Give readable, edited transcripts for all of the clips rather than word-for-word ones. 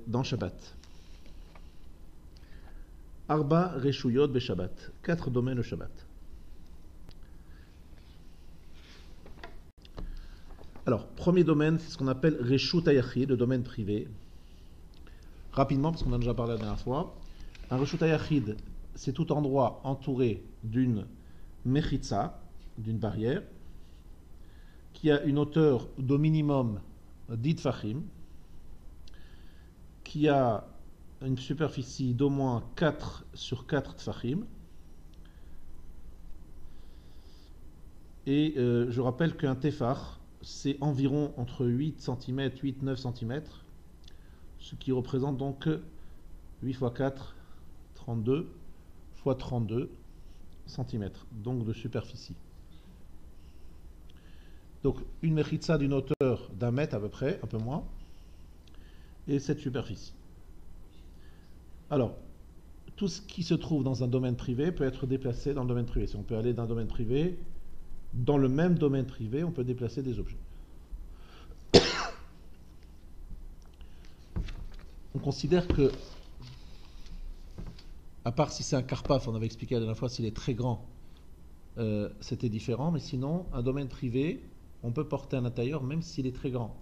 dans Shabbat. Arba Reshuyot be Shabbat. 4 domaines au Shabbat. Alors, premier domaine, c'est ce qu'on appelle Reshut HaYachid, le domaine privé. Rapidement, parce qu'on en a déjà parlé la dernière fois. Un Reshut HaYachid, c'est tout endroit entouré d'une mechitza, d'une barrière, qui a une hauteur d'au minimum 10 tfachim, qui a une superficie d'au moins 4 sur 4 tfachim. Et je rappelle qu'un tefach, c'est environ entre 8 cm, 8-9 cm, ce qui représente donc 8 x 4, 32, x 32 cm, donc de superficie. Donc une mechitza d'une hauteur d'1 mètre à peu près, un peu moins, et cette superficie. Alors, tout ce qui se trouve dans un domaine privé peut être déplacé dans le domaine privé. Si on peut aller d'un domaine privé, dans le même domaine privé, on peut déplacer des objets. On considère que, à part si c'est un carpaf, on avait expliqué la dernière fois, s'il est très grand, c'était différent, mais sinon, un domaine privé, on peut porter à l'intérieur même s'il est très grand.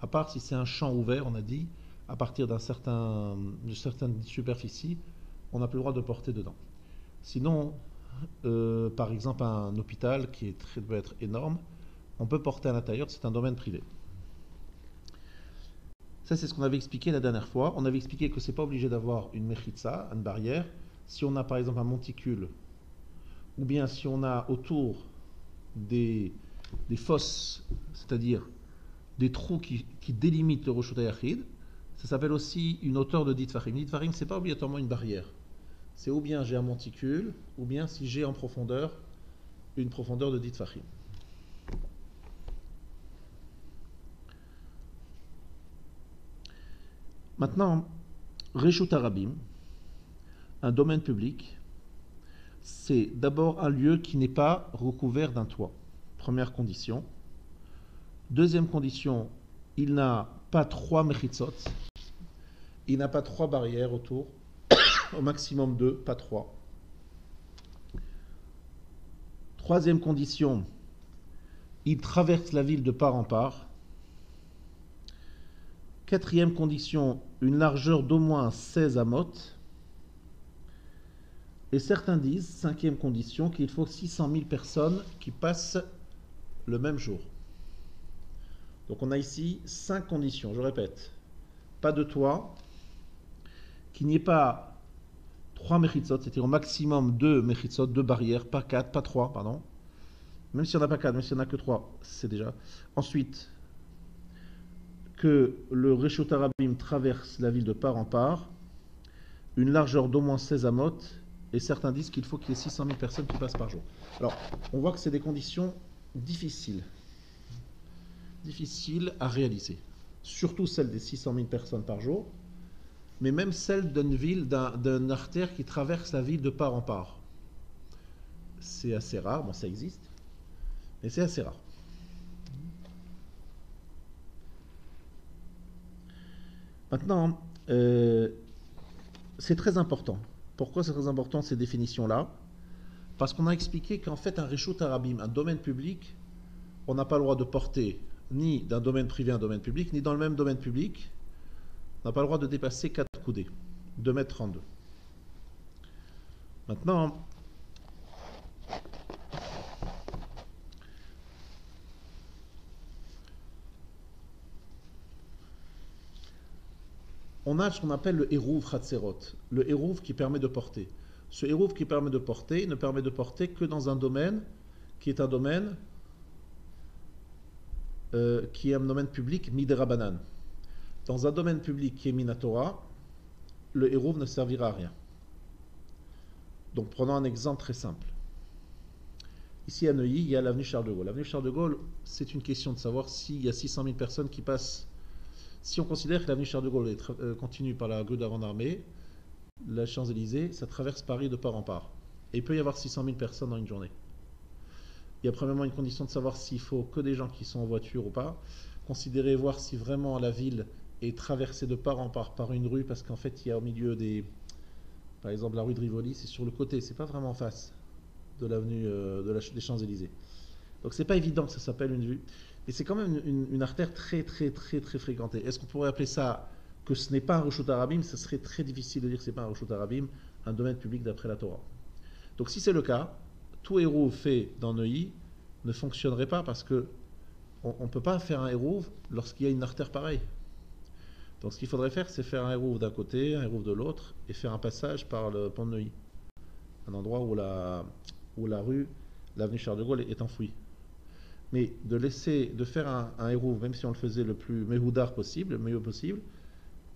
À part si c'est un champ ouvert, on a dit, à partir d'une certaine superficie, on n'a plus le droit de porter dedans. Sinon, par exemple, un hôpital qui peut être énorme, on peut porter à l'intérieur, c'est un domaine privé. Ça, c'est ce qu'on avait expliqué la dernière fois. On avait expliqué que ce n'est pas obligé d'avoir une mechitza, une barrière. Si on a par exemple un monticule, ou bien si on a autour des fosses, c'est-à-dire des trous qui délimitent le Reshut HaYachid, ça s'appelle aussi une hauteur de 10 tfachim. 10 tfachim, ce n'est pas obligatoirement une barrière. C'est ou bien j'ai un monticule, ou bien si j'ai en profondeur, une profondeur de 10 tfachim. Maintenant, Reshut HaRabim, un domaine public, c'est d'abord un lieu qui n'est pas recouvert d'un toit. Première condition. Deuxième condition, il n'a pas 3 mechitzot, il n'a pas 3 barrières autour, au maximum 2, pas 3. Troisième condition, il traverse la ville de part en part. Quatrième condition, une largeur d'au moins 16 amot. Et certains disent, cinquième condition, qu'il faut 600 000 personnes qui passent le même jour. Donc on a ici 5 conditions, je répète. Pas de toit, qu'il n'y ait pas 3 mechitzot, c'est-à-dire au maximum 2 mechitzot, 2 barrières, pas 4, pas 3, pardon. Même si on n'a pas 4, même si on n'a que 3, c'est déjà. Ensuite, que le Reshut HaRabim traverse la ville de part en part, une largeur d'au moins 16 amot, et certains disent qu'il faut qu'il y ait 600 000 personnes qui passent par jour. Alors, on voit que c'est des conditions difficiles à réaliser. Surtout celle des 600 000 personnes par jour, mais même celle d'une ville, d'un artère qui traverse la ville de part en part. C'est assez rare, bon ça existe, mais c'est assez rare. Maintenant, c'est très important. Pourquoi c'est très important ces définitions-là? Parce qu'on a expliqué qu'en fait un Reshut HaRabim, un domaine public, on n'a pas le droit de porter ni d'un domaine privé à un domaine public, ni dans le même domaine public, on n'a pas le droit de dépasser 4 coudées, 2 mètres 32. Maintenant, on a ce qu'on appelle le Hérouv Chatzerot, le Hérouv qui permet de porter. Ce Hérouv qui permet de porter ne permet de porter que dans un domaine qui est un domaine public Miderabanan. Dans un domaine public qui est Minatora, le Hérouv ne servira à rien. Donc prenons un exemple très simple. Ici à Neuilly, il y a l'avenue Charles de Gaulle. L'avenue Charles de Gaulle, c'est une question de savoir s'il y a 600 000 personnes qui passent. Si on considère que l'avenue Charles de Gaulle continue par la rue de la Grande Armée, la Champs-Élysées, ça traverse Paris de part en part. Et il peut y avoir 600 000 personnes dans une journée. Il y a premièrement une condition de savoir s'il faut que des gens qui sont en voiture ou pas. Considérer, voir si vraiment la ville est traversé de part en part par une rue, parce qu'en fait, il y a au milieu des... Par exemple, la rue de Rivoli, c'est sur le côté, c'est pas vraiment en face de l'avenue des Champs-Élysées. Donc c'est pas évident que ça s'appelle une vue. Et c'est quand même une artère très très très très fréquentée. Est-ce qu'on pourrait appeler ça que ce n'est pas un Reshut Harabim? Ce serait très difficile de dire que ce n'est pas un Reshut Harabim, un domaine public d'après la Torah. Donc si c'est le cas, tout héros fait dans Neuilly ne fonctionnerait pas parce que on ne peut pas faire un hérouve lorsqu'il y a une artère pareille. Donc ce qu'il faudrait faire, c'est faire un hérouve d'un côté, un hérouve de l'autre, et faire un passage par le pont de Neuilly, un endroit où la rue, l'avenue Charles de Gaulle est enfouie. Mais de faire un hérouve, même si on le faisait le plus méhoudar possible, le mieux possible,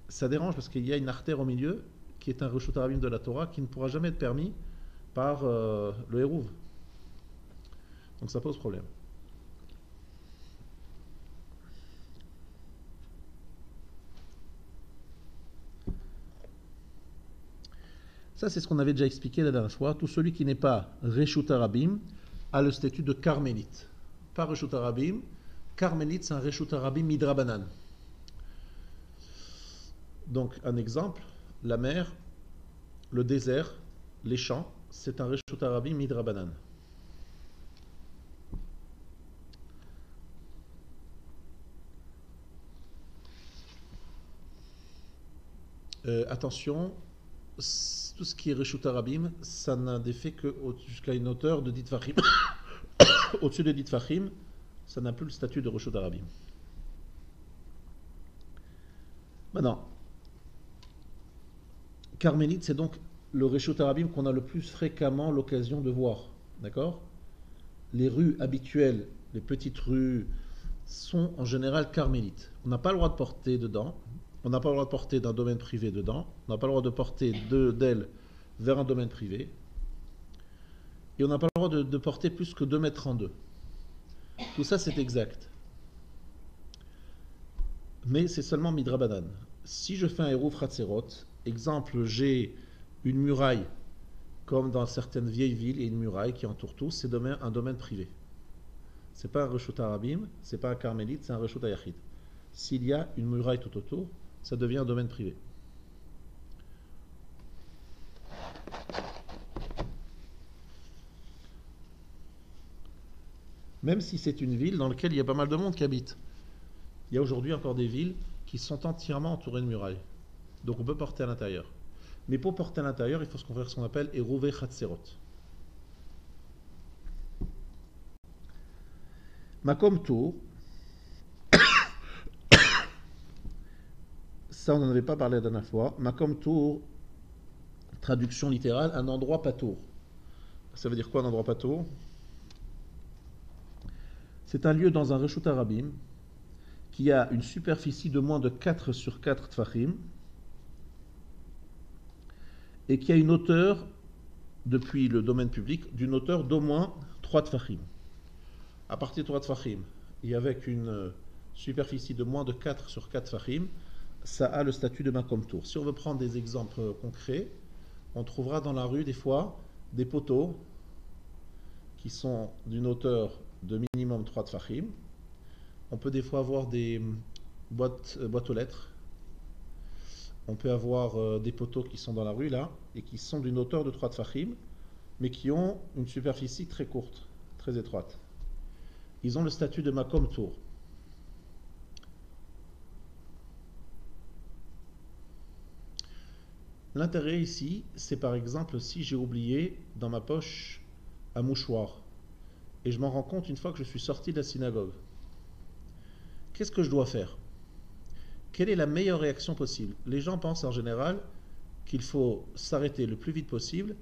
ça dérange parce qu'il y a une artère au milieu qui est un Reshut Harabim de la Torah qui ne pourra jamais être permis par le hérouve. Donc ça pose problème. Ça, c'est ce qu'on avait déjà expliqué la dernière fois. Tout celui qui n'est pas Reshut Harabim a le statut de carmélite. Pas Reshut Harabim. Carmélite, c'est un Reshut Harabim midrabanan. Donc, un exemple, la mer, le désert, les champs, c'est un Reshut Harabim midrabanan. Attention, tout ce qui est Reshut Harabim, ça n'a d'effet que jusqu'à une hauteur de 10 Tfachim. Au-dessus de 10 Tfachim, ça n'a plus le statut de Reshut Harabim. Maintenant, carmélite, c'est donc le Reshut Harabim qu'on a le plus fréquemment l'occasion de voir. D'accord? Les rues habituelles, les petites rues, sont en général carmélites. On n'a pas le droit de porter dedans. On n'a pas le droit de porter d'un domaine privé dedans. On n'a pas le droit de porter d'elle vers un domaine privé. Et on n'a pas le droit de porter plus que 2 mètres en 2. Tout ça, c'est exact. Mais c'est seulement midrabanan. Si je fais un hérouv Hatzerot, exemple, j'ai une muraille, comme dans certaines vieilles villes, et une muraille qui entoure tout, c'est un domaine privé. C'est pas un Reshut Harabim, c'est pas un carmélite, c'est un Reshut Hayachid. S'il y a une muraille tout autour, ça devient un domaine privé. Même si c'est une ville dans laquelle il y a pas mal de monde qui habite. Il y a aujourd'hui encore des villes qui sont entièrement entourées de murailles. Donc on peut porter à l'intérieur. Mais pour porter à l'intérieur, il faut faire ce qu'on appelle Eruve Chatzerot. Makom Tour, ça on n'en avait pas parlé la dernière fois. Makom Tour, traduction littérale, un endroit patour. Ça veut dire quoi un endroit patour? C'est un lieu dans un Reshut Harabim qui a une superficie de moins de 4 sur 4 Tfachim et qui a une hauteur, depuis le domaine public, d'une hauteur d'au moins 3 Tfachim. À partir de 3 Tfachim, et avec une superficie de moins de 4 sur 4 Tfachim, ça a le statut de Makom Tour. Si on veut prendre des exemples concrets, on trouvera dans la rue des fois des poteaux qui sont d'une hauteur de minimum 3 Tfachim. On peut des fois avoir des boîtes aux lettres. On peut avoir des poteaux qui sont dans la rue là et qui sont d'une hauteur de 3 Tfachim, mais qui ont une superficie très courte, très étroite. Ils ont le statut de Makom Tour. L'intérêt ici, c'est par exemple si j'ai oublié dans ma poche un mouchoir et je m'en rends compte une fois que je suis sorti de la synagogue. Qu'est-ce que je dois faire? Quelle est la meilleure réaction possible? Les gens pensent en général qu'il faut s'arrêter le plus vite possible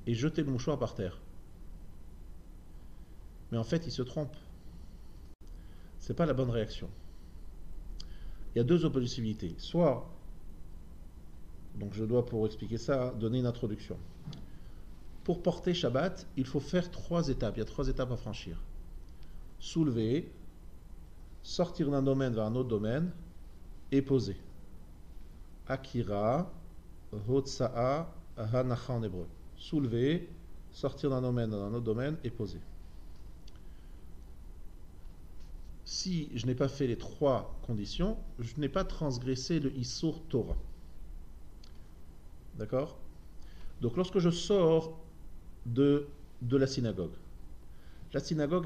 et jeter le mouchoir par terre. Mais en fait, ils se trompent. Ce n'est pas la bonne réaction. Il y a 2 possibilités. Soit, donc je dois pour expliquer ça, donner une introduction. Pour porter Shabbat, il faut faire 3 étapes. Il y a 3 étapes à franchir. Soulever, sortir d'un domaine vers un autre domaine et poser. Akira, Hotsa'a, Hanacha en hébreu. Soulever, sortir d'un domaine dans un autre domaine et poser. si je n'ai pas fait les 3 conditions, je n'ai pas transgressé le Issur Torah. D'accord? Donc lorsque je sors de la synagogue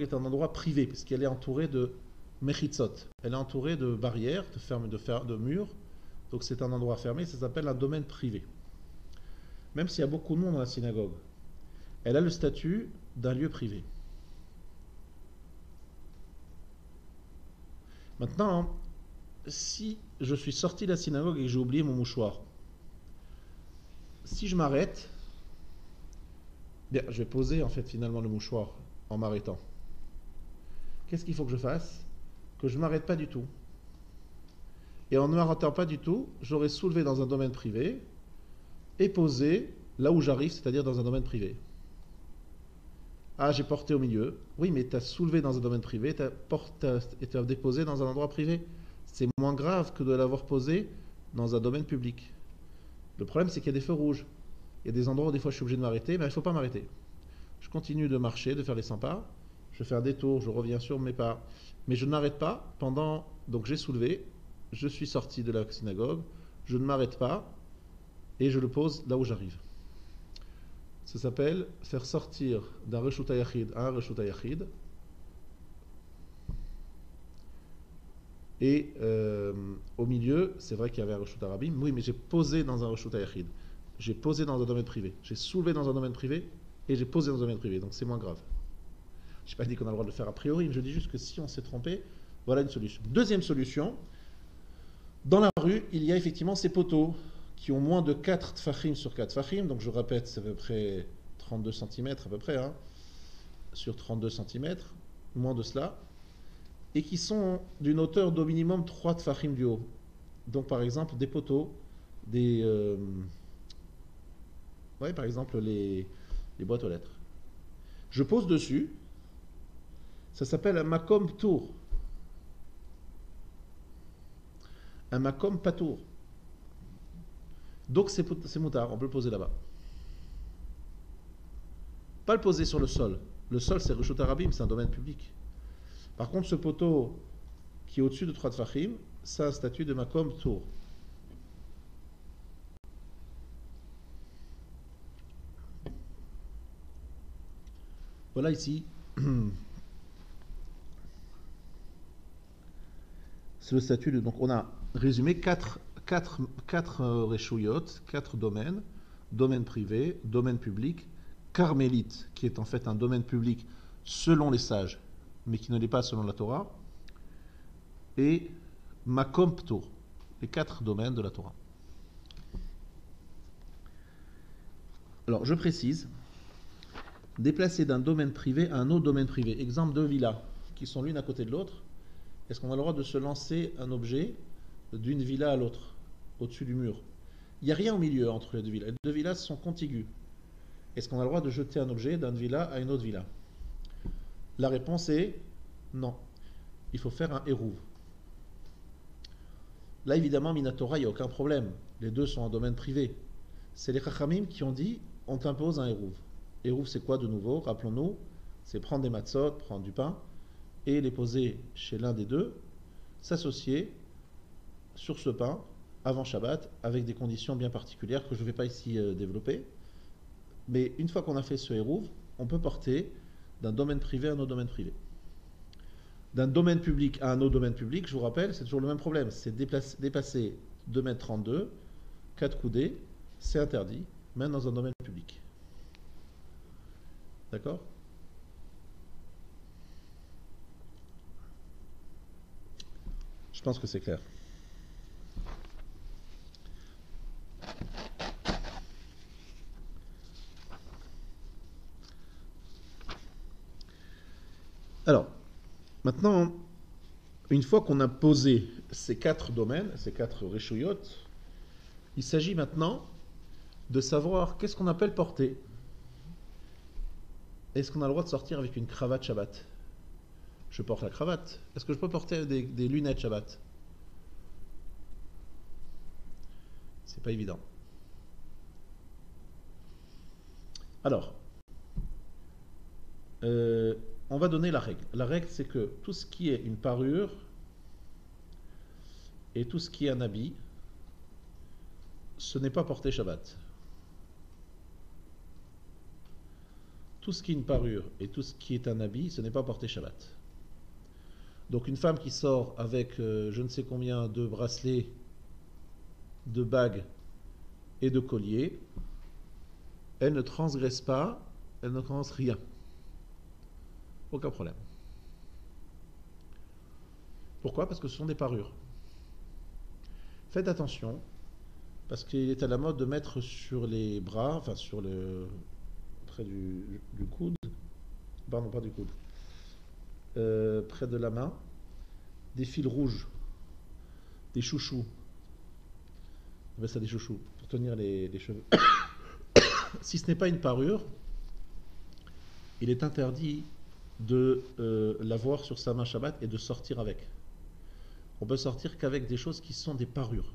est un endroit privé, puisqu'elle est entourée de mechitzot. Elle est entourée de barrières, de murs. Donc c'est un endroit fermé, ça s'appelle un domaine privé. Même s'il y a beaucoup de monde dans la synagogue, elle a le statut d'un lieu privé. Maintenant, si je suis sorti de la synagogue et que j'ai oublié mon mouchoir, si je m'arrête, bien, je vais poser en fait finalement le mouchoir en m'arrêtant. Qu'est-ce qu'il faut que je fasse? Que je ne m'arrête pas du tout. Et en ne m'arrêtant pas du tout, j'aurais soulevé dans un domaine privé et posé là où j'arrive, c'est-à-dire dans un domaine privé. Ah, j'ai porté au milieu. Oui, mais tu as soulevé dans un domaine privé et tu as déposé dans un endroit privé. C'est moins grave que de l'avoir posé dans un domaine public. Le problème, c'est qu'il y a des feux rouges. Il y a des endroits où des fois je suis obligé de m'arrêter, mais il ne faut pas m'arrêter. Je continue de marcher, de faire les 100 pas. Je fais un détour, je reviens sur mes pas. Mais je ne m'arrête pas pendant... Donc j'ai soulevé, je suis sorti de la synagogue, je ne m'arrête pas et je le pose là où j'arrive. Ça s'appelle faire sortir d'un reshut hayachid à un reshut hayachid. Et au milieu, c'est vrai qu'il y avait un reshut harabim. Oui, mais j'ai posé dans un reshut hayachid. J'ai posé dans un domaine privé. J'ai soulevé dans un domaine privé et j'ai posé dans un domaine privé. Donc c'est moins grave. Je n'ai pas dit qu'on a le droit de le faire a priori, mais je dis juste que si on s'est trompé, voilà une solution. Deuxième solution, dans la rue, il y a effectivement ces poteaux qui ont moins de 4 tfachim sur 4 tfachim. Donc je répète, c'est à peu près 32 cm à peu près, hein, sur 32 cm, moins de cela, et qui sont d'une hauteur d'au minimum 3 tfachim du haut. Donc par exemple des poteaux, par exemple les boîtes aux lettres. Je pose dessus, ça s'appelle un makom tour. Un makom patour. Donc c'est moutard, on peut le poser là-bas. Pas le poser sur le sol. Le sol, c'est reshut harabim, c'est un domaine public. Par contre, ce poteau qui est au-dessus de 3 tfachim, ça a un statut de makom tour. Voilà ici. C'est le statut de. Donc on a résumé 4 reshuyot, 4 domaines. Domaine privé, domaine public, carmélite, qui est en fait un domaine public selon les sages, mais qui ne l'est pas selon la Torah, et makom ptour, les 4 domaines de la Torah. Alors je précise, déplacer d'un domaine privé à un autre domaine privé. Exemple de villas qui sont l'une à côté de l'autre. Est-ce qu'on a le droit de se lancer un objet d'une villa à l'autre, au-dessus du mur? Il n'y a rien au milieu entre les deux villas. Les deux villas sont contiguës. Est-ce qu'on a le droit de jeter un objet d'une villa à une autre villa? La réponse est non. Il faut faire un hérouv. Là, évidemment, Minatora, il n'y a aucun problème. Les deux sont un domaine privé. C'est les Chachamim qui ont dit on t'impose un hérouv. Hérouv, c'est quoi de nouveau? Rappelons-nous, c'est prendre des matzot, prendre du pain, et les poser chez l'un des deux, s'associer sur ce pain avant Shabbat avec des conditions bien particulières que je ne vais pas ici développer. Mais une fois qu'on a fait ce hérouv, on peut porter d'un domaine privé à un autre domaine privé. D'un domaine public à un autre domaine public, je vous rappelle, c'est toujours le même problème. C'est dépasser 2,32 m, 4 coudées, c'est interdit, même dans un domaine public. D'accord? Je pense que c'est clair. Alors, maintenant, une fois qu'on a posé ces 4 domaines, ces 4 reshuyot, il s'agit maintenant de savoir qu'est-ce qu'on appelle porter. Est-ce qu'on a le droit de sortir avec une cravate Shabbat? Je porte la cravate. Est-ce que je peux porter des lunettes Shabbat? C'est pas évident. Alors, on va donner la règle. La règle, c'est que tout ce qui est une parure et tout ce qui est un habit, ce n'est pas porté Shabbat. Tout ce qui est une parure et tout ce qui est un habit, ce n'est pas porté Shabbat. Donc une femme qui sort avec je ne sais combien de bracelets, de bagues et de colliers, elle ne transgresse pas, elle ne transgresse rien. Aucun problème. Pourquoi? Parce que ce sont des parures. Faites attention, parce qu'il est à la mode de mettre sur les bras, enfin sur le près du coude, pardon, pas du coude, près de la main, des fils rouges, des chouchous. On appelle ça des chouchous, pour tenir les cheveux. Si ce n'est pas une parure, il est interdit de l'avoir sur sa main Shabbat et de sortir avec. On peut sortir qu'avec des choses qui sont des parures.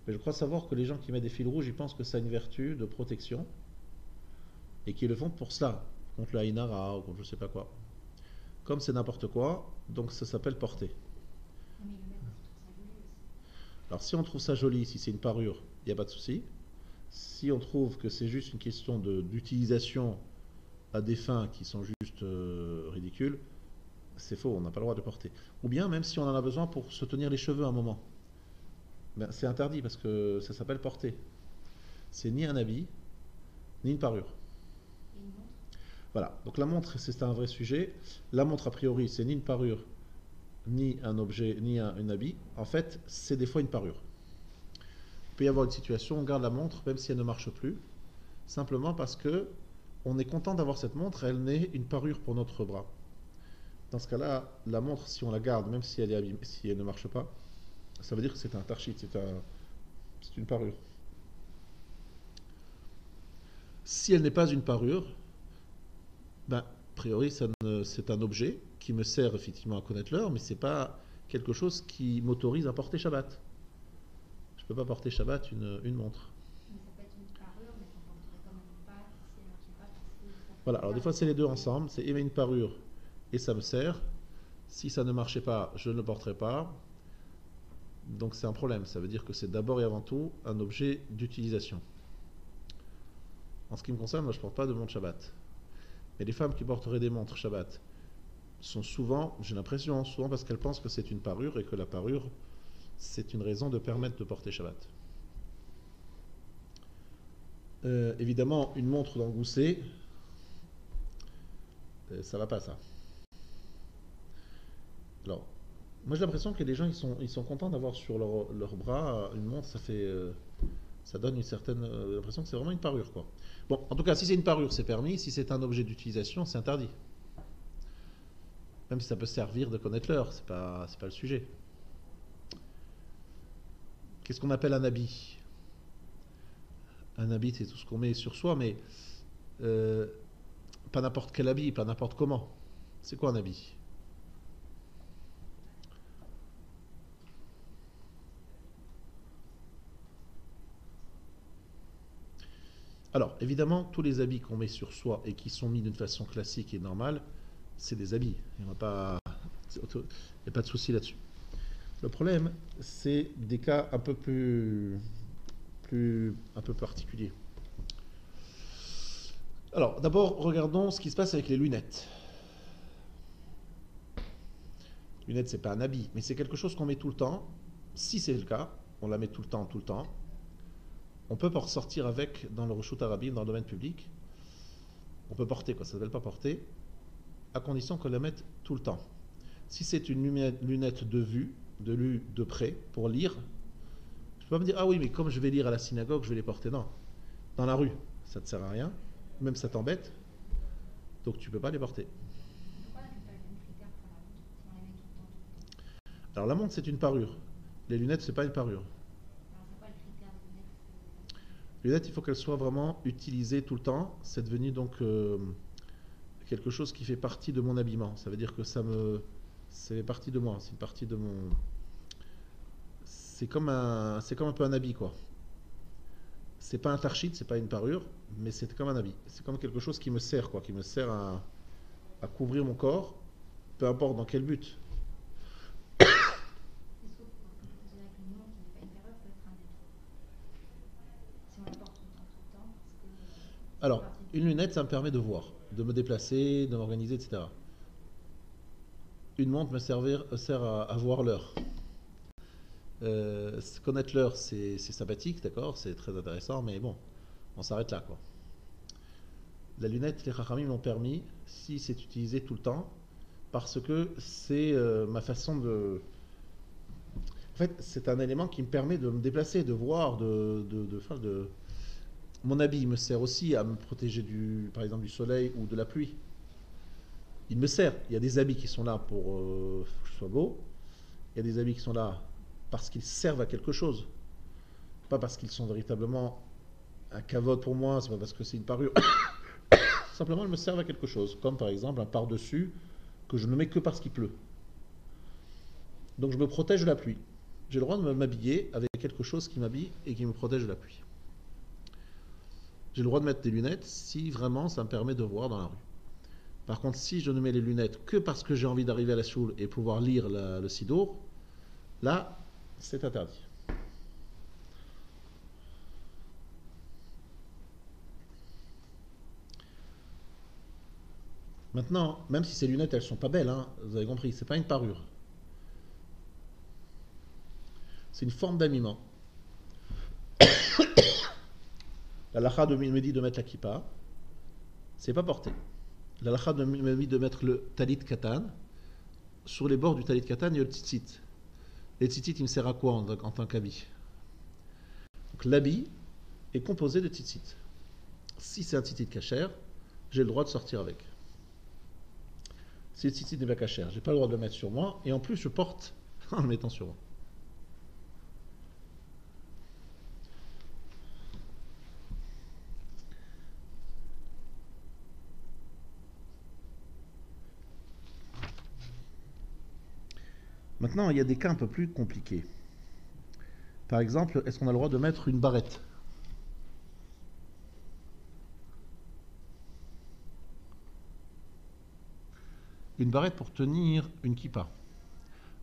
Mais je crois savoir que les gens qui mettent des fils rouges, ils pensent que ça a une vertu de protection et qu'ils le font pour cela, contre la Inara ou contre je ne sais pas quoi. Comme c'est n'importe quoi, donc ça s'appelle porter. Alors si on trouve ça joli, si c'est une parure, il n'y a pas de souci. Si on trouve que c'est juste une question d'utilisation à des fins qui sont juste ridicules, c'est faux, on n'a pas le droit de porter. Ou bien même si on en a besoin pour se tenir les cheveux un moment, ben, c'est interdit parce que ça s'appelle porter. C'est ni un habit, ni une parure. Voilà, donc la montre c'est un vrai sujet. La montre a priori c'est ni une parure, ni un objet, ni un habit. En fait, c'est des fois une parure. Il peut y avoir une situation, on garde la montre même si elle ne marche plus, simplement parce que on est content d'avoir cette montre, elle n'est une parure pour notre bras. Dans ce cas-là, la montre, si on la garde, même si elle est abîmée, si elle ne marche pas, ça veut dire que c'est un tarchit, c'est une parure. Si elle n'est pas une parure, ben, a priori, c'est un objet qui me sert effectivement à connaître l'heure, mais ce n'est pas quelque chose qui m'autorise à porter Shabbat. Je ne peux pas porter Shabbat une montre. Mais ça peut être une parure, mais ça ne porterait quand même pas si elle ne marchait pas. Voilà, alors des fois c'est les deux ensemble, c'est aimer une parure et ça me sert. Si ça ne marchait pas, je ne le porterai pas. Donc c'est un problème, ça veut dire que c'est d'abord et avant tout un objet d'utilisation. En ce qui me concerne, moi je ne porte pas de montre Shabbat. Mais les femmes qui porteraient des montres Shabbat sont souvent, j'ai l'impression, souvent parce qu'elles pensent que c'est une parure et que la parure, c'est une raison de permettre de porter Shabbat. Évidemment, une montre dans le gousset, ça va pas ça. Alors, moi j'ai l'impression que les gens ils sont contents d'avoir sur leur bras une montre, ça donne une certaine l'impression que c'est vraiment une parure quoi. Bon, en tout cas, si c'est une parure, c'est permis. Si c'est un objet d'utilisation, c'est interdit. Même si ça peut servir de connaître l'heure, c'est pas le sujet. Qu'est-ce qu'on appelle un habit? Un habit, c'est tout ce qu'on met sur soi, mais pas n'importe quel habit, pas n'importe comment. C'est quoi un habit? Alors, évidemment, tous les habits qu'on met sur soi et qui sont mis d'une façon classique et normale, c'est des habits. Il n'y a pas de souci là-dessus. Le problème, c'est des cas un peu un peu particuliers. Alors, d'abord, regardons ce qui se passe avec les lunettes. Les lunettes, c'est pas un habit, mais c'est quelque chose qu'on met tout le temps. Si c'est le cas, on la met tout le temps, tout le temps. On peut sortir avec dans le Reshut Harabim, dans le domaine public. On peut porter, quoi, ça ne s'appelle pas porter, à condition qu'on la mette tout le temps. Si c'est une lunette de vue, de près, pour lire, je peux pas me dire, ah oui, mais comme je vais lire à la synagogue, je vais les porter. Non. Dans la rue, ça ne te sert à rien, même ça t'embête, donc tu ne peux pas les porter. Alors la montre, c'est une parure. Les lunettes, c'est pas une parure. Les lunettes, il faut qu'elles soient vraiment utilisées tout le temps. C'est devenu donc quelque chose qui fait partie de mon habillement. Ça veut dire que c'est partie de moi. C'est une partie de mon. C'est comme un peu un habit quoi. C'est pas un tarchit, c'est pas une parure, mais c'est comme un habit. C'est comme quelque chose qui me sert quoi, qui me sert à couvrir mon corps, peu importe dans quel but. Est-ce que vous dirais que le nom qui n'est pas une parure peut être un défaut? Si on la porte tout le temps, parce que Alors, une lunette, ça me permet de voir, de me déplacer, de m'organiser, etc. Une montre sert à voir l'heure. Connaître l'heure, c'est sympathique, d'accord, c'est très intéressant, mais bon, on s'arrête là, quoi. La lunette, les Chachamim l'ont permis si c'est utilisé tout le temps, parce que c'est ma façon de. En fait, c'est un élément qui me permet de me déplacer, de voir, Mon habit me sert aussi à me protéger par exemple, du soleil ou de la pluie. Il me sert. Il y a des habits qui sont là pour que je sois beau. Il y a des habits qui sont là parce qu'ils servent à quelque chose. Pas parce qu'ils sont véritablement un cavote pour moi, c'est pas parce que c'est une parure. Simplement, ils me servent à quelque chose. Comme par exemple un par-dessus que je ne mets que parce qu'il pleut. Donc je me protège de la pluie. J'ai le droit de m'habiller avec quelque chose qui m'habille et qui me protège de la pluie. J'ai le droit de mettre des lunettes si vraiment ça me permet de voir dans la rue. Par contre, si je ne mets les lunettes que parce que j'ai envie d'arriver à la choule et pouvoir lire le sidour, là, c'est interdit. Maintenant, même si ces lunettes, elles sont pas belles, hein, vous avez compris, c'est pas une parure. C'est une forme d'habillement. La lacha me dit de mettre la kippa, c'est pas porté. La lacha me dit de mettre le talit katan. Sur les bords du talit katan, il y a le tzitzit. Les tzitzit, il me sert à quoi en tant qu'habit? Donc l'habit est composé de tzitzit. Si c'est un tzitzit kasher, j'ai le droit de sortir avec. Si le tzitzit n'est pas kasher, j'ai pas le droit de le mettre sur moi, et en plus je porte en le mettant sur moi. Maintenant, il y a des cas un peu plus compliqués. Par exemple, est-ce qu'on a le droit de mettre une barrette? Une barrette pour tenir une kippa.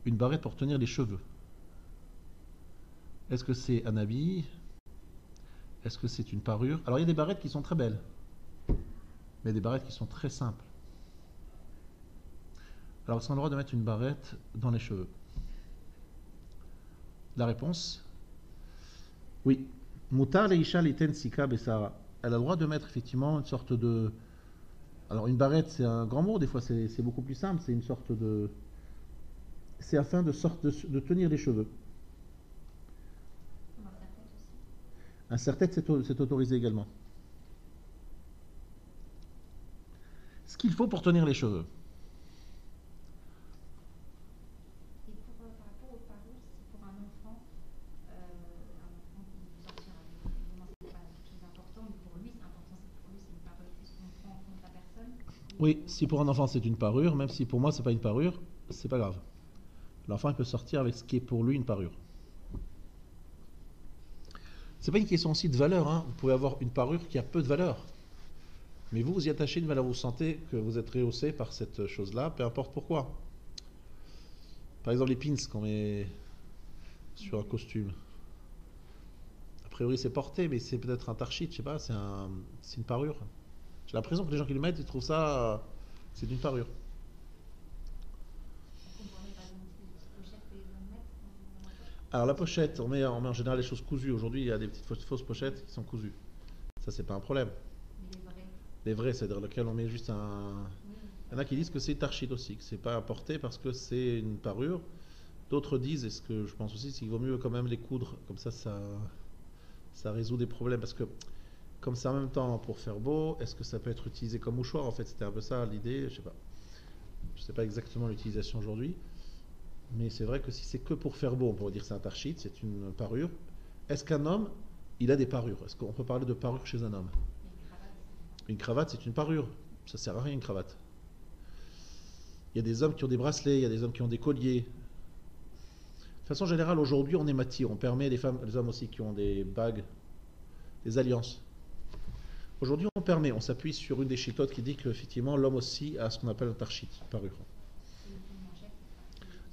Une barrette pour tenir les cheveux. Est-ce que c'est un habit? Est-ce que c'est une parure? Alors il y a des barrettes qui sont très belles, mais il y a des barrettes qui sont très simples. Alors est-ce qu'on a le droit de mettre une barrette dans les cheveux? La réponse, oui. Mutar leisha liten sika besara. Elle a le droit de mettre effectivement une sorte de... Alors une barrette, c'est un grand mot, des fois c'est beaucoup plus simple, c'est une sorte de... C'est afin de tenir les cheveux. Un serre-tête, c'est autorisé également. Ce qu'il faut pour tenir les cheveux. Et par rapport aux parures, c'est pour un enfant qui sortira. Évidemment, ce n'est pas quelque chose d'important, mais pour lui, c'est important. Pour lui, c'est une parure. Est-ce qu'on prend en compte la personne? Oui, si pour un enfant c'est une parure, même si pour moi c'est pas une parure, c'est pas grave. L'enfant peut sortir avec ce qui est pour lui une parure. C'est pas une question aussi de valeur, hein. Vous pouvez avoir une parure qui a peu de valeur. Mais vous y attachez une valeur, vous sentez que vous êtes rehaussé par cette chose-là, peu importe pourquoi. Par exemple les pins qu'on met sur un costume. A priori c'est porté, mais c'est peut-être un tarchit, je sais pas, c'est une parure. J'ai l'impression que les gens qui le mettent, ils trouvent ça, c'est une parure. On pourrait par exemple une petite pochette que les hommes mettent dans la poche. Alors la pochette, on met en général les choses cousues. Aujourd'hui, il y a des petites fausses pochettes qui sont cousues. Ça, c'est pas un problème. Mais les vrais. Les vrais, c'est-à-dire lesquels on met juste un... Oui. Il y en a qui disent que c'est tarchit aussi, que c'est pas importé parce que c'est une parure. D'autres disent, et ce que je pense aussi, c'est qu'il vaut mieux quand même les coudre. Comme ça résout des problèmes. Parce que comme c'est en même temps pour faire beau, est-ce que ça peut être utilisé comme mouchoir? En fait, c'était un peu ça l'idée, je sais pas. Je sais pas exactement l'utilisation aujourd'hui. Mais c'est vrai que si c'est que pour faire beau, on pourrait dire que c'est un tarchit, c'est une parure. Est-ce qu'un homme, il a des parures? Est-ce qu'on peut parler de parure chez un homme? Une cravate, c'est une parure. Ça sert à rien, une cravate. Il y a des hommes qui ont des bracelets, il y a des hommes qui ont des colliers. De façon générale, aujourd'hui, on est mati. On permet les femmes, les hommes aussi qui ont des bagues, des alliances. Aujourd'hui, on permet, on s'appuie sur une des chitotes qui dit qu'effectivement, l'homme aussi a ce qu'on appelle un tarchit, une parure.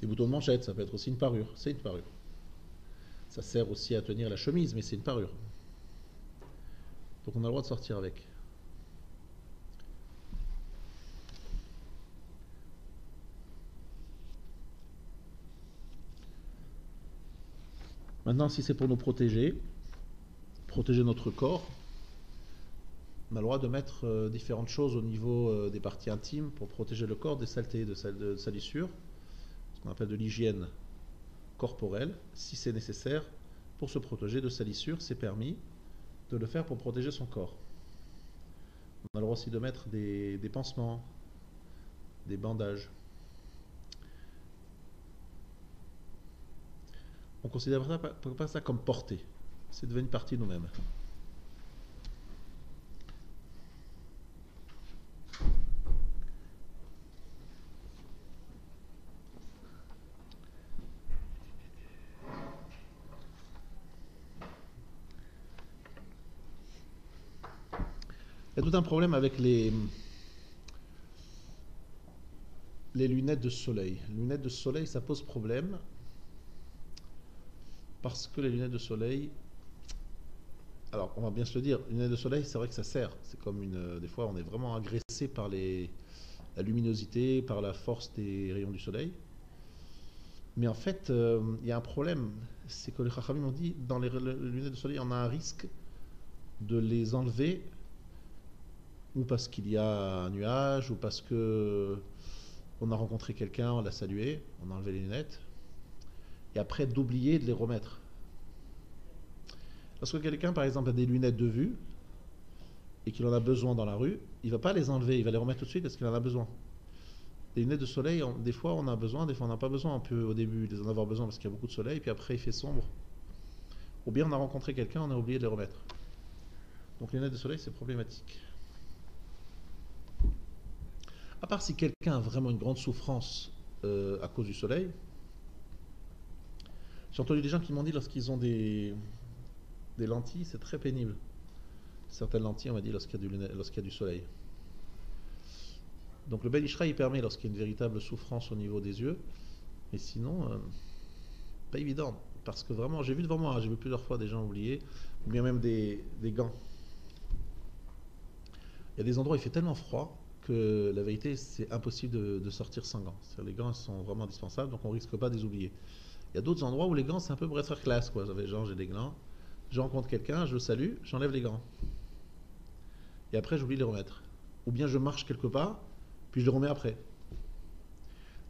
Des boutons de manchette, ça peut être aussi une parure. C'est une parure. Ça sert aussi à tenir la chemise, mais c'est une parure. Donc on a le droit de sortir avec. Maintenant, si c'est pour nous protéger notre corps, on a le droit de mettre différentes choses au niveau des parties intimes pour protéger le corps des saletés, de salissures, ce qu'on appelle de l'hygiène corporelle. Si c'est nécessaire pour se protéger de salissures, c'est permis de le faire pour protéger son corps. On a le droit aussi de mettre des pansements, des bandages. On ne considère pas ça comme portée. C'est devenu une partie de nous-mêmes. Il y a tout un problème avec les lunettes de soleil. Les lunettes de soleil, ça pose problème parce que les lunettes de soleil, alors on va bien se le dire, les lunettes de soleil, c'est vrai que ça sert. C'est comme des fois, on est vraiment agressé par la luminosité, par la force des rayons du soleil. Mais en fait, il y a un problème, c'est que les Chachamim ont dit, dans les lunettes de soleil, on a un risque de les enlever, ou parce qu'il y a un nuage, ou parce que on a rencontré quelqu'un, on l'a salué, on a enlevé les lunettes, et après d'oublier de les remettre. Parce que quelqu'un, par exemple, a des lunettes de vue, et qu'il en a besoin dans la rue, il ne va pas les enlever, il va les remettre tout de suite parce qu'il en a besoin. Les lunettes de soleil, des fois on a besoin, des fois on n'a pas besoin. On peut au début les en avoir besoin parce qu'il y a beaucoup de soleil, puis après il fait sombre. Ou bien on a rencontré quelqu'un, on a oublié de les remettre. Donc les lunettes de soleil, c'est problématique. À part si quelqu'un a vraiment une grande souffrance à cause du soleil. J'ai entendu des gens qui m'ont dit lorsqu'ils ont des lentilles, c'est très pénible. Certaines lentilles, on m'a dit, lorsqu'il y a du soleil. Donc le Ben Ishra, il permet lorsqu'il y a une véritable souffrance au niveau des yeux. Mais sinon, pas évident. Parce que vraiment, j'ai vu devant moi, j'ai vu plusieurs fois des gens oublier, ou bien même des gants. Il y a des endroits où il fait tellement froid que la vérité, c'est impossible de sortir sans gants. Les gants sont vraiment indispensables, donc on ne risque pas de les oublier. Il y a d'autres endroits où les gants, c'est un peu pour être classe, quoi. J'ai des gants, je rencontre quelqu'un, je le salue, j'enlève les gants. Et après, j'oublie de les remettre. Ou bien je marche quelque part, puis je les remets après.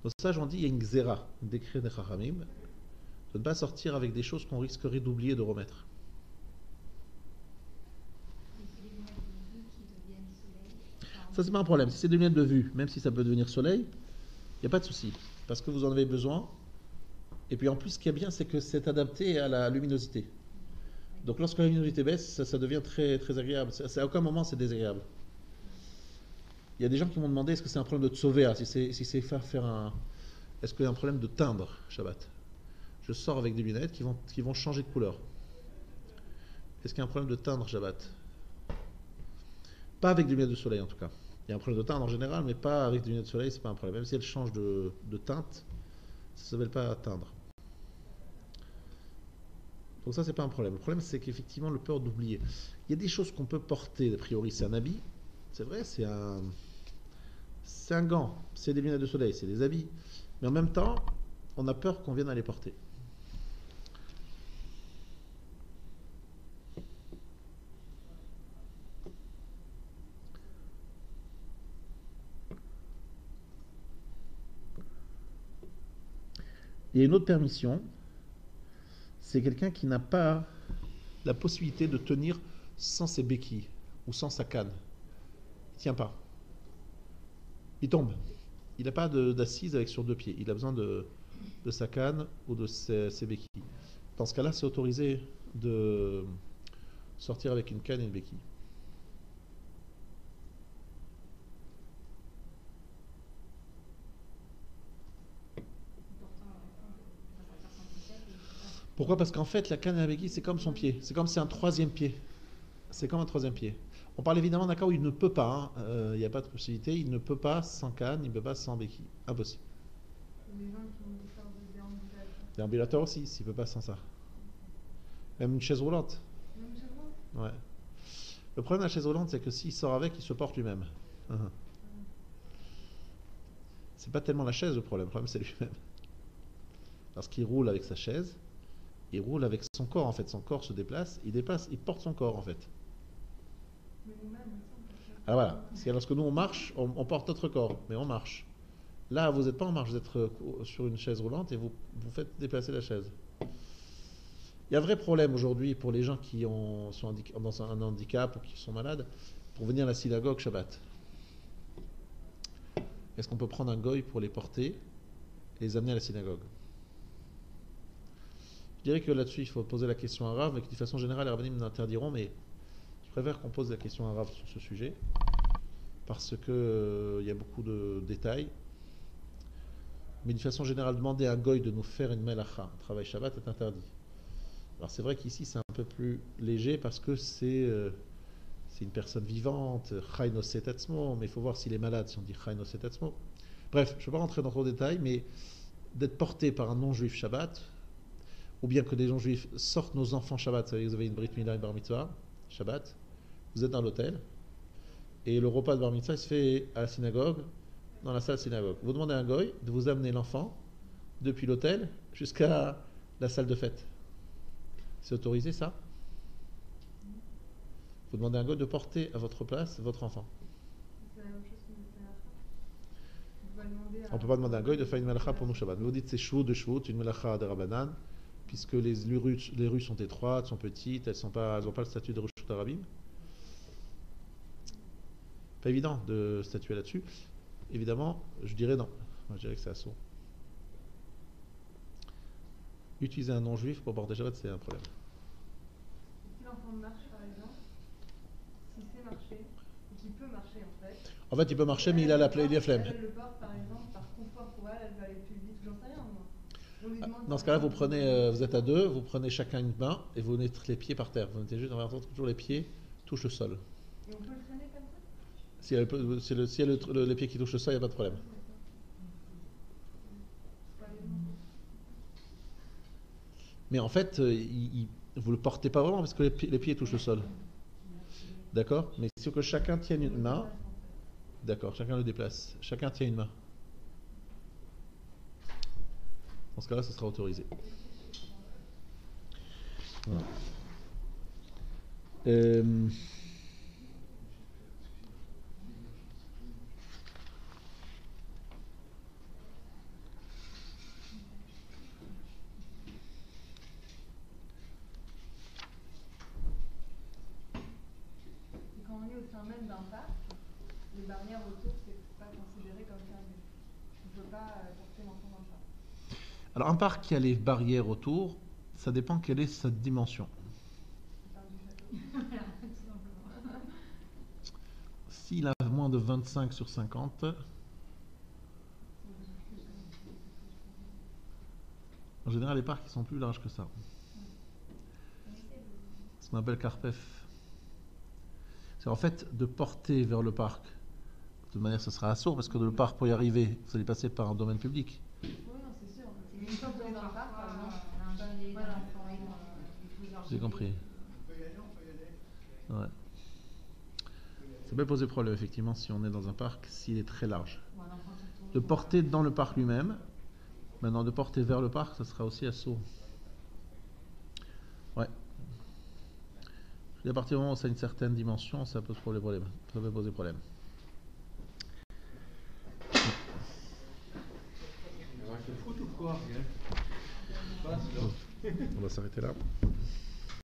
Donc ça, j'en dis, il y a une xéra, un décret des Chachamim, de ne pas sortir avec des choses qu'on risquerait d'oublier de remettre. Ça, c'est pas un problème. Si c'est des lunettes de vue, même si ça peut devenir soleil, il n'y a pas de souci. Parce que vous en avez besoin. Et puis en plus, ce qui est bien, c'est que c'est adapté à la luminosité. Donc lorsque la luminosité baisse, ça devient très, très agréable. À aucun moment, c'est désagréable. Il y a des gens qui m'ont demandé est-ce que c'est un problème de tsovéa, si c'est faire un. Est-ce qu'il y a un problème de timbre, Shabbat? Je sors avec des lunettes qui vont changer de couleur. Est-ce qu'il y a un problème de teindre, Shabbat? Pas avec des lunettes de soleil en tout cas. Il y a un problème de teindre en général, mais pas avec des lunettes de soleil, c'est pas un problème. Même si elles changent de teinte, ça ne s'appelle pas teindre. Donc ça, c'est pas un problème. Le problème, c'est qu'effectivement, le peur d'oublier. Il y a des choses qu'on peut porter, a priori, c'est un habit. C'est vrai, c'est un gant, c'est des lunettes de soleil, c'est des habits. Mais en même temps, on a peur qu'on vienne à les porter. Il y a une autre permission, c'est quelqu'un qui n'a pas la possibilité de tenir sans ses béquilles ou sans sa canne. Il ne tient pas. Il tombe. Il n'a pas d'assise avec sur deux pieds. Il a besoin de sa canne ou de ses béquilles. Dans ce cas-là, c'est autorisé de sortir avec une canne et une béquille. Pourquoi? Parce qu'en fait, la canne et la béquille, c'est comme son pied. C'est comme c'est un troisième pied. C'est comme un troisième pied. On parle évidemment d'un cas où il ne peut pas, il n'y a pas de possibilité, il ne peut pas sans canne, il ne peut pas sans béquille. Impossible. Les gens qui ont des sortes de déambulateurs. Déambulateur aussi, s'il ne peut pas sans ça. Même une chaise roulante. Même chez moi. Ouais. Le problème de la chaise roulante, c'est que s'il sort avec, il se porte lui-même. C'est pas tellement la chaise le problème c'est lui-même. Lorsqu'il roule avec sa chaise, il roule avec son corps en fait. Son corps se déplace, il porte son corps en fait. Mais nous-mêmes, il me semble que Alors voilà, c'est lorsque nous on marche, on porte notre corps, mais on marche. Là, vous n'êtes pas en marche, vous êtes sur une chaise roulante et vous faites déplacer la chaise. Il y a un vrai problème aujourd'hui pour les gens qui sont dans un handicap ou qui sont malades, pour venir à la synagogue Shabbat. Est-ce qu'on peut prendre un goy pour les porter et les amener à la synagogue? Je dirais que là-dessus, il faut poser la question à Rav, mais que de façon générale, les rabbinim l'interdiront, mais je préfère qu'on pose la question à Rav sur ce sujet, parce que il y a beaucoup de détails. Mais d'une façon générale, demander à un goy de nous faire une melacha, un travail Shabbat, est interdit. Alors c'est vrai qu'ici, c'est un peu plus léger, parce que c'est une personne vivante, Chai Noseh Tatzmo, mais il faut voir s'il est malade, si on dit Chai Noseh Tatzmo. Bref, je ne vais pas rentrer dans trop de détails, mais d'être porté par un non-juif Shabbat, ou bien que des non-juifs sortent nos enfants Shabbat, vous savez, vous avez une Brit Mila et Bar Mitzvah, Shabbat, vous êtes dans l'hôtel, et le repas de Bar Mitzvah il se fait à la synagogue, dans la salle synagogue. Vous demandez à un goy de vous amener l'enfant depuis l'hôtel jusqu'à la salle de fête. C'est autorisé ça? Vous demandez à un goy de porter à votre place votre enfant. c'est la même chose qu'une melacha. On ne peut pas demander à un goy de faire une melacha pour nous Shabbat. Mais vous dites c'est shvut de shvut, une melacha de Rabbanan, puisque les rues sont étroites, sont petites, elles n'ont pas le statut de Reshut Harabim. Pas évident de statuer là-dessus. Évidemment, je dirais non. Moi, je dirais que c'est assaut. Utiliser un non-juif pour porter Shabbat, c'est un problème. Si l'enfant marche, par exemple, s'il sait marcher, et qu'il peut marcher en fait. En fait, il peut marcher, mais il a la flemme. Elle le porte par exemple par confort pour elle, elle va aller plus vite, j'en sais rien moi. On lui demande Dans ce cas-là, vous êtes à deux, vous prenez chacun une main et vous mettez les pieds par terre. Vous mettez juste en toujours les pieds touchent le sol. Et on peut le traîner comme ça? Si les pieds qui touchent le sol, il n'y a pas de problème. Mais en fait, vous ne le portez pas vraiment parce que les pieds touchent le sol. D'accord? Mais il faut que chacun tienne une main. D'accord, chacun le déplace. Chacun tient une main. Dans ce cas-là, ce sera autorisé. Voilà. Quand on est au sein même d'un parc, les barrières autour, c'est pas considéré comme fermé. On ne peut pas porter l'enfant dans le parc. Alors, un parc qui a les barrières autour, ça dépend quelle est sa dimension. S'il a moins de 25 sur 50, en général, les parcs ils sont plus larges que ça. Ce qu'on appelle Carpef. C'est en fait de porter vers le parc. De toute manière, ce sera assourd parce que le parc, pour y arriver, vous allez passer par un domaine public. Oui, non, c'est sûr. Une fois qu'on est dans le parc, par exemple, J'ai compris. Ouais. Ça peut poser problème, effectivement, si on est dans un parc, s'il est très large. De porter dans le parc lui-même, maintenant de porter vers le parc, ça sera aussi assaut. Ouais. Et à partir du moment où ça a une certaine dimension, ça pose problème. Ça peut poser problème. On va s'arrêter là.